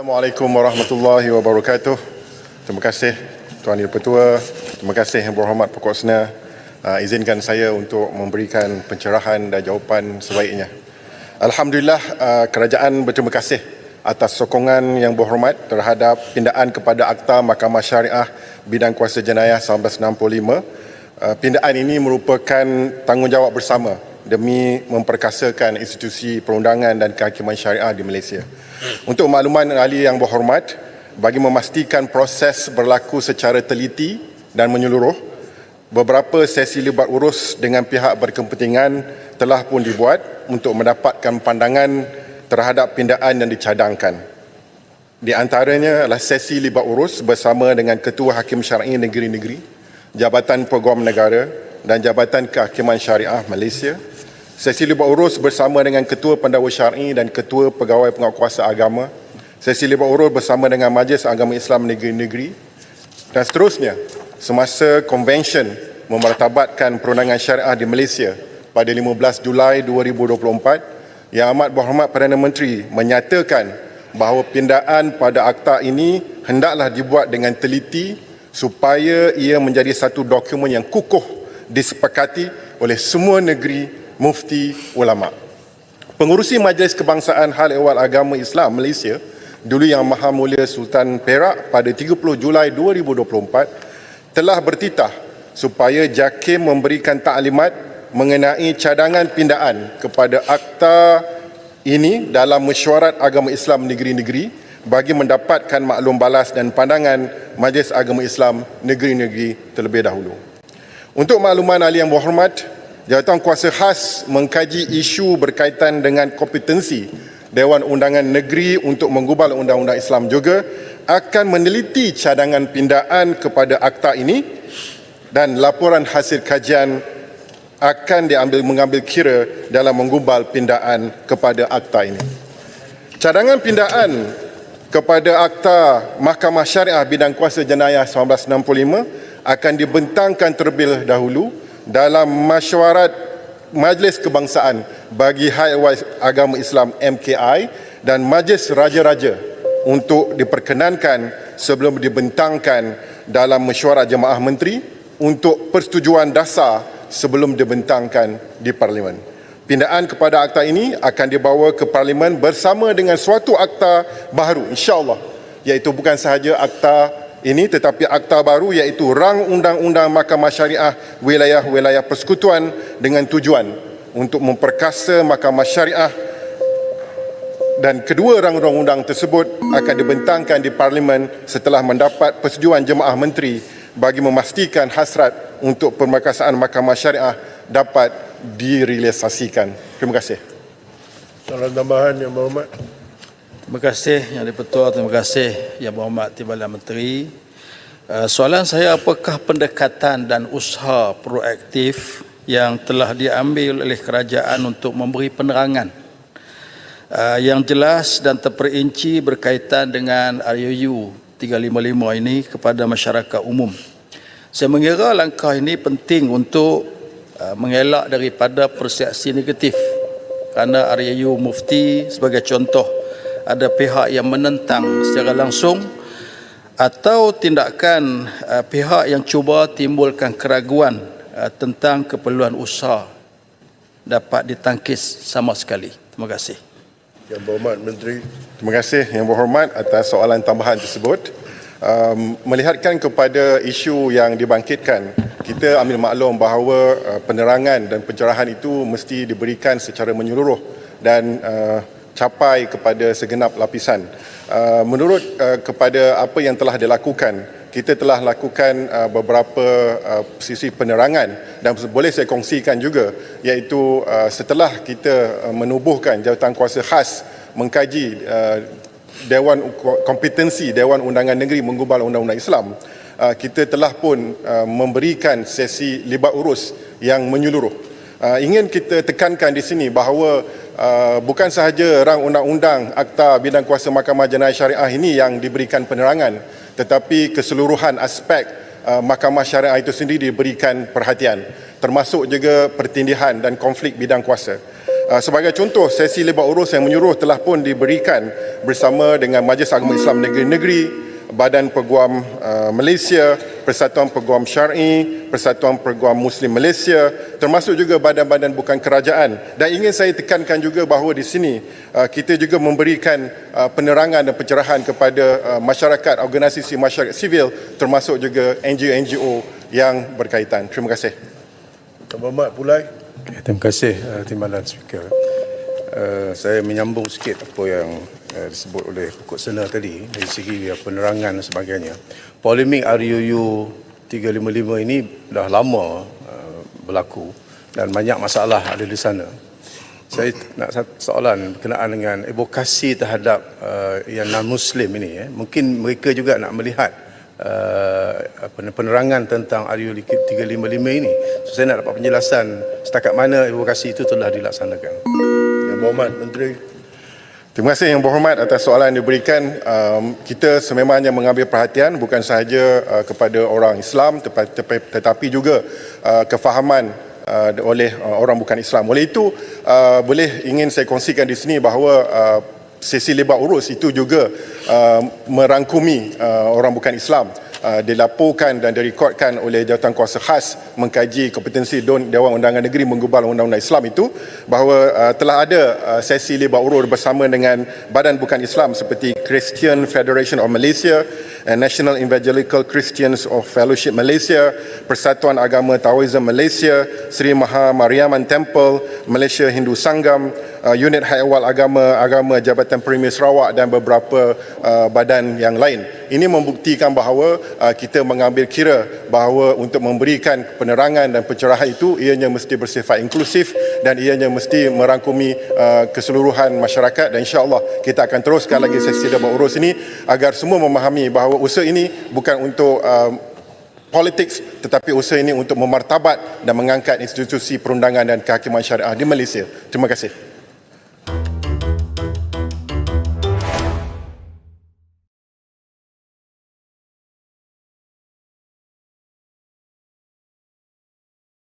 Assalamualaikum warahmatullahi wabarakatuh. Terima kasih Tuan Yang Pertua, terima kasih Yang Berhormat Pokok Sena. Izinkan saya untuk memberikan pencerahan dan jawapan sebaiknya. Alhamdulillah, kerajaan berterima kasih atas sokongan Yang Berhormat terhadap pindaan kepada Akta Mahkamah Syariah Bidang Kuasa Jenayah 1965. Pindaan ini merupakan tanggungjawab bersama demi memperkasakan institusi perundangan dan kehakiman syariah di Malaysia. Untuk makluman ahli yang berhormat, bagi memastikan proses berlaku secara teliti dan menyeluruh, beberapa sesi libat urus dengan pihak berkepentingan telah pun dibuat untuk mendapatkan pandangan terhadap pindaan yang dicadangkan. Di antaranya adalah sesi libat urus bersama dengan Ketua Hakim Syar'i Negeri-Negeri, Jabatan Peguam Negara dan Jabatan Kehakiman Syariah Malaysia. Sesi libat urus bersama dengan Ketua Pendakwa Syar'i dan Ketua Pegawai Penguatkuasa Agama. Sesi libat urus bersama dengan Majlis Agama Islam Negeri-Negeri. Dan seterusnya, semasa konvensyen memartabatkan perundangan syariah di Malaysia pada 15 Julai 2024, Yang Amat Berhormat Perdana Menteri menyatakan bahawa pindaan pada akta ini hendaklah dibuat dengan teliti supaya ia menjadi satu dokumen yang kukuh disepakati oleh semua negeri, mufti, ulama. Pengurusi Majlis Kebangsaan Hal Ehwal Agama Islam Malaysia, dulu Yang Maha Mulia Sultan Perak pada 30 Julai 2024 telah bertitah supaya JAKIM memberikan taklimat mengenai cadangan pindaan kepada akta ini dalam mesyuarat agama Islam negeri-negeri bagi mendapatkan maklum balas dan pandangan Majlis Agama Islam negeri-negeri terlebih dahulu. Untuk makluman ahli yang berhormat, Jawatan Kuasa Khas mengkaji isu berkaitan dengan kompetensi Dewan Undangan Negeri untuk menggubal Undang-Undang Islam juga akan meneliti cadangan pindaan kepada akta ini dan laporan hasil kajian akan mengambil kira dalam menggubal pindaan kepada akta ini. Cadangan pindaan kepada Akta Mahkamah Syariah Bidang Kuasa Jenayah 1965 akan dibentangkan terlebih dahulu dalam mesyuarat Majlis Kebangsaan bagi Hal Ehwal Agama Islam MKI dan Majlis Raja-Raja untuk diperkenankan sebelum dibentangkan dalam mesyuarat Jemaah Menteri untuk persetujuan dasar sebelum dibentangkan di Parlimen. Pindaan kepada akta ini akan dibawa ke Parlimen bersama dengan suatu akta baru, insya-Allah, iaitu bukan sahaja akta ini tetapi akta baru iaitu Rang Undang-Undang Mahkamah Syariah Wilayah-Wilayah Persekutuan dengan tujuan untuk memperkasa Mahkamah Syariah, dan kedua rang undang-undang tersebut akan dibentangkan di Parlimen setelah mendapat persetujuan Jemaah Menteri bagi memastikan hasrat untuk pemerkasaan Mahkamah Syariah dapat direalisasikan. Terima kasih. Soalan tambahan Yang Berhormat. Terima kasih Yang di-Pertua, terima kasih Yang Berhormat Timbalan Menteri. Soalan saya, apakah pendekatan dan usaha proaktif yang telah diambil oleh kerajaan untuk memberi penerangan yang jelas dan terperinci berkaitan dengan RUU 355 ini kepada masyarakat umum? Saya mengira langkah ini penting untuk mengelak daripada persepsi negatif, kerana RUU Mufti sebagai contoh ada pihak yang menentang secara langsung atau tindakan pihak yang cuba timbulkan keraguan tentang keperluan usaha dapat ditangkis sama sekali. Terima kasih. Yang Berhormat Menteri. Terima kasih Yang Berhormat atas soalan tambahan tersebut. Melihatkan kepada isu yang dibangkitkan, kita ambil maklum bahawa penerangan dan pencerahan itu mesti diberikan secara menyeluruh dan capai kepada segenap lapisan. Menurut kepada apa yang telah dilakukan, kita telah lakukan beberapa sisi penerangan dan boleh saya kongsikan juga, iaitu setelah kita menubuhkan Jawatan Kuasa Khas mengkaji Dewan Kompetensi Dewan Undangan Negeri menggubal Undang-Undang Islam, kita telah pun memberikan sesi libat urus yang menyeluruh. Ingin kita tekankan di sini bahawa bukan sahaja rang undang-undang Akta Bidang Kuasa Mahkamah Jenayah Syariah ini yang diberikan penerangan, tetapi keseluruhan aspek Mahkamah Syariah itu sendiri diberikan perhatian, termasuk juga pertindihan dan konflik bidang kuasa. Sebagai contoh, sesi lebar urus yang menyuruh telah pun diberikan bersama dengan Majlis Agama Islam Negeri-Negeri, Badan Peguam Malaysia, Persatuan Peguam Syar'i, Persatuan Peguam Muslim Malaysia, termasuk juga badan-badan bukan kerajaan. Dan ingin saya tekankan juga bahawa di sini kita juga memberikan penerangan dan pencerahan kepada masyarakat, organisasi masyarakat sivil, termasuk juga NGO-NGO yang berkaitan. Terima kasih. Yang Berhormat Pulai. Okay, terima kasih Timbalan Speaker. Saya menyambung sikit apa yang disebut oleh Pokok Sena tadi dari segi penerangan dan sebagainya. Polemik RUU 355 ini dah lama berlaku dan banyak masalah ada di sana. Saya nak satu soalan berkenaan dengan advokasi terhadap yang non-Muslim ini. Mungkin mereka juga nak melihat penerangan tentang RUU 355 ini. So, saya nak dapat penjelasan setakat mana advokasi itu telah dilaksanakan. Yang Berhormat Menteri. Terima kasih Yang Berhormat atas soalan yang diberikan. Kita sememangnya mengambil perhatian bukan sahaja kepada orang Islam tetapi juga kefahaman oleh orang bukan Islam. Oleh itu, boleh ingin saya kongsikan di sini bahawa sesi lebar urus itu juga merangkumi orang bukan Islam. Dilaporkan dan direkodkan oleh Jawatan Kuasa Khas mengkaji kompetensi Dewan Undangan Negeri menggubal undang-undang Islam itu, bahawa telah ada sesi lebar urus bersama dengan badan bukan Islam seperti Christian Federation of Malaysia, National Evangelical Christians of Fellowship Malaysia, Persatuan Agama Taoism Malaysia, Sri Maha Mariamman Temple, Malaysia Hindu Sanggam, Unit Haiwal Agama Jabatan Premier Sarawak dan beberapa badan yang lain. Ini membuktikan bahawa kita mengambil kira bahawa untuk memberikan penerangan dan pencerahan itu ianya mesti bersifat inklusif dan ianya mesti merangkumi keseluruhan masyarakat, dan insya-Allah kita akan teruskan lagi sesi lebar urus ini agar semua memahami bahawa usaha ini bukan untuk politik tetapi usaha ini untuk memartabat dan mengangkat institusi perundangan dan kehakiman syariah di Malaysia. Terima kasih.